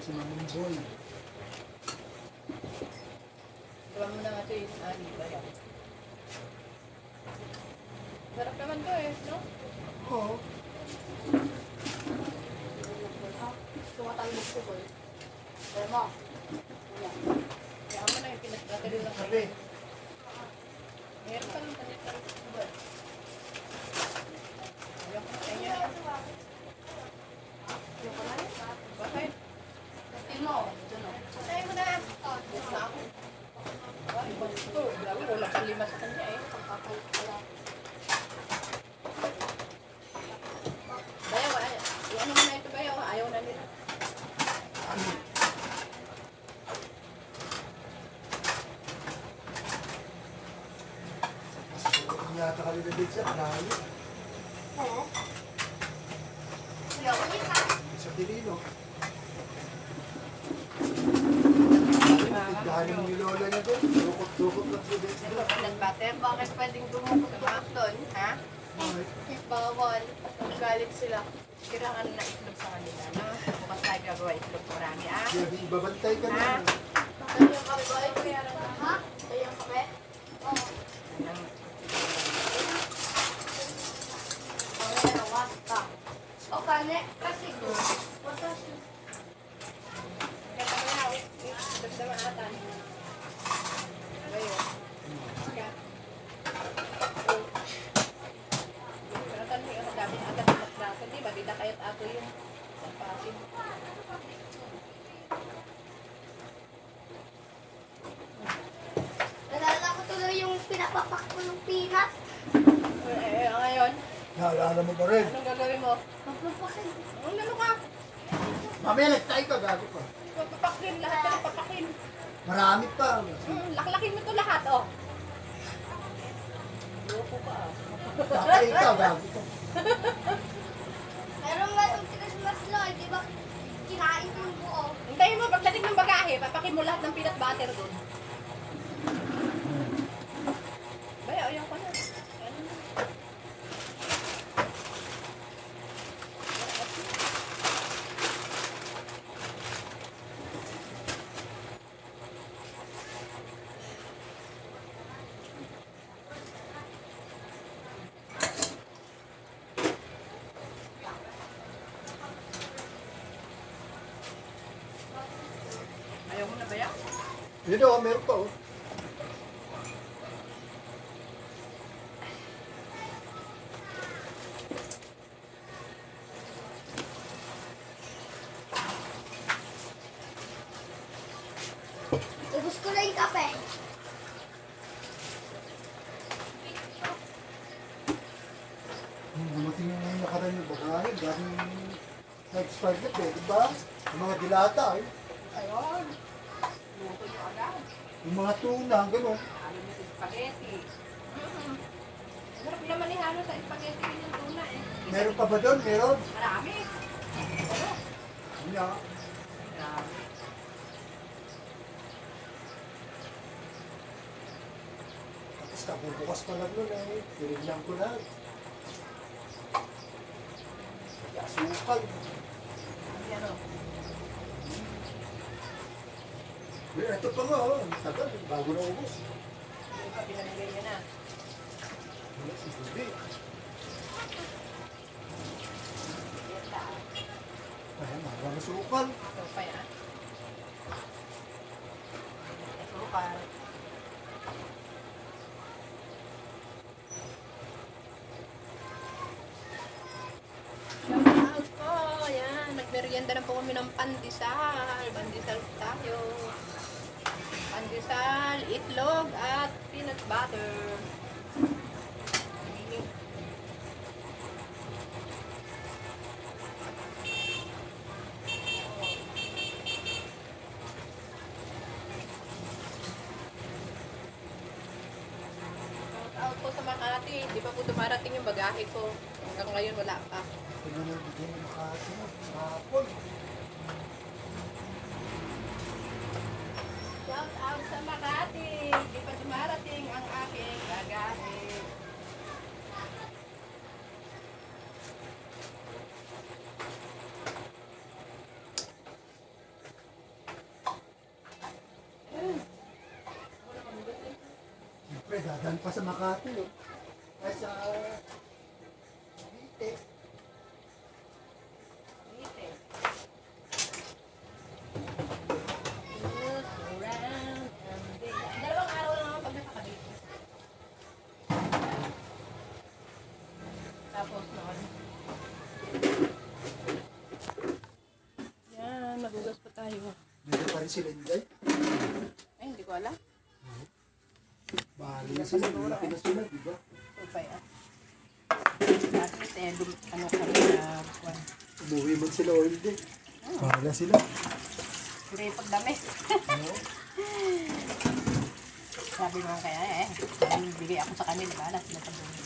si Mamang Boy. Diba mo na nga ito yung ani ba yan? Sarap naman to eh, no? Oo. Tumatalbog ko boy. Kaya mo. Kaya mo na yung pinagkakali lang Sabi, meron pa rin talit na rin. Ayaw ko sa inyo na. Bakit? Pati mo. Dun o. Patay mo na. Yes na ako. Ay, ito. Grabe, wala pang lima sa kanya eh. Bayaw, ano mo na ito bayaw? Ayaw na nila. ano? Mas yata kalilibig siya, malayo. Oo. Ayaw ko yun ha. Sa Tirino. Tigdahan yung lola niya doon. Dukot-dukot lang siya doon. Ano, peanut butter? Bakit pwedeng dumukot doon, ha? Bawal. Galit sila. Kailangan na itlog sa kanila, no? Bukas tayo gagawa itlog marami, ah. Kaya ibabantay ka na. Kaya yung kape boy? Kaya lang ha? Kaya yung kape? Oo. Kaya na wasta. O kane? Kasi ko. Wasta siya. Kaya kami na, dagdagan atan. Ayun. Kaya. Atan mo yung dami na atan ng plato, di ba? Di na kaya't ato yung sampasin. Nalala ko tuloy yung pinapapak ko ng peanut. Ngayon, Naalala mo pa rin. anong gagawin mo? Magpapakin. Ano ka? Mamaya nagtay ka, gago ka. Papakin, lahat ka papakin. Marami pa. Laklakin mo to lahat, oh. Loko ka, ah. Tatay ka, gago ka. Meron nga yung Christmas Lord, di ba? Kinain ko yung buo. Hintayin mo, pagdating ng bagahe, papakin mo lahat ng peanut butter doon. Baya, ayaw ko na. Ano na? Ayaw mo na ba yan? Yun o, meron pa oh. Ubus ko na yung kape. Dumating yung nakaraan yung bagahe. Daming na-expired na eh, diba? Yung mga dilata eh. Ayun. Luto nyo agad. Yung mga tuna, gano'n. Halo nyo sa spaghetti. Sarap naman ihalo sa spaghetti yun yung tuna eh. Meron pa ba doon? Meron? Marami. Ano? Yun nga. Grabe. Tapos kabubukas pa lang nun eh. Tinignan ko na. Asukal. Ano? Ito pa nga oh. Tagal, bago na ubos. Yung pa pinamigay nyo na. Wala si Budi. Yan ka. Ay, maraming asukal. Ito pa yan. Asukal. Shoutout po. Yan. Nagmerienda na po kami ng pandesal. Pandesal tayo. Pandesal, itlog, at peanut butter. Shoutout po sa Makati. Di pa po dumarating yung bagahe ko. Hanggang ngayon wala pa. Tingnan mo, bigyan mo Makati mo. Hapon. Shout out sa Makati. Di pa dumarating ang aking bagahe. Siyempre, dadaan pa sa Makati, oh. Ay, sa Cavite. Dito. Look around and dig. Dalawang araw lang ako pag nakakabito. Tapos noon. Yan, magugas pa tayo. Dito pa rin si Linday. Ay, hindi ko alam. Bali na sila, malaki na sila, di ba? Upay ah. At least eh, ano kami na buwan. Umuwi man sila o hindi. Bahala sila. Hindi pagdami. Oo. Sabi mo kaya bigay ako sa kanila, bahala sila sa buhay.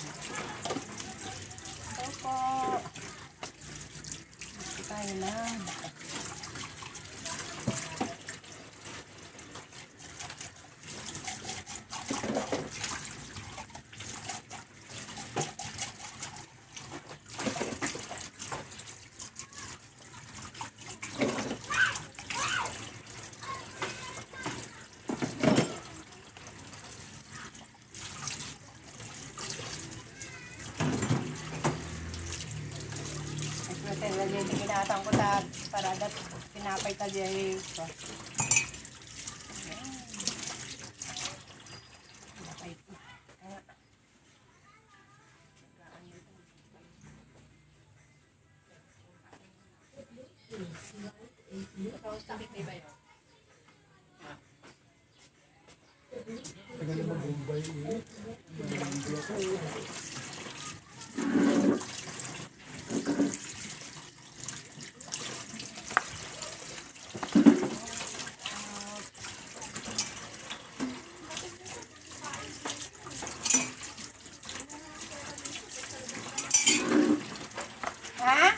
Opo. Gusto tayo na. Hindi ginatang ko ta para dat pinapay ta diay ko. Pinapay ko. Tagal mag-Bombay eh. Ha?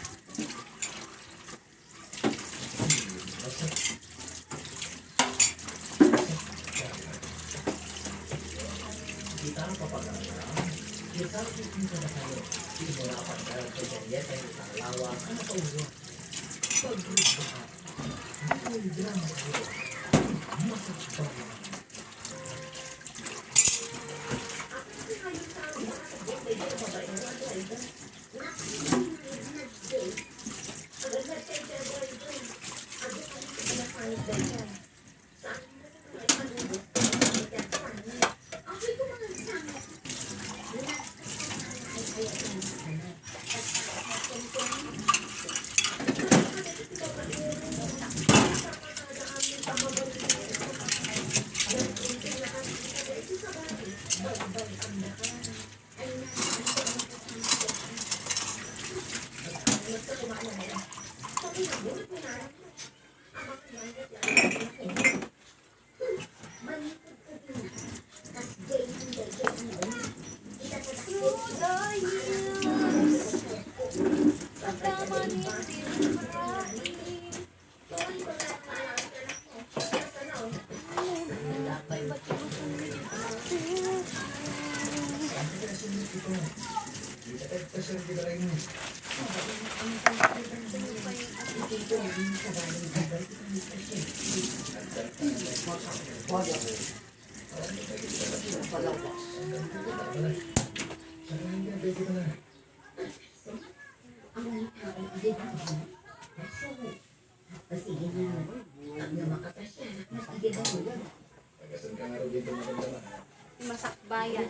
Masakbayan.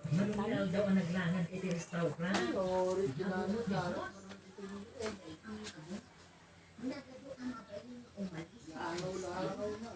Malulaw daw ang naglangan iti restaurant. Sorry, ginagawa. Laraw na.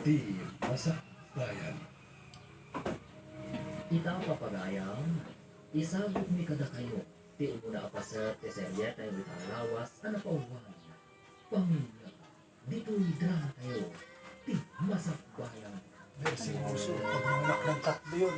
Di Masakbayan. Ita papagayam, isabot mi kada kayo, ti umuna apaser ti seryeta yung italawas, ano pa uwan. Pamilya, dito'y drama tayo, ti masakbayang. May seryoso. Pag nanganak ng tatlo yun,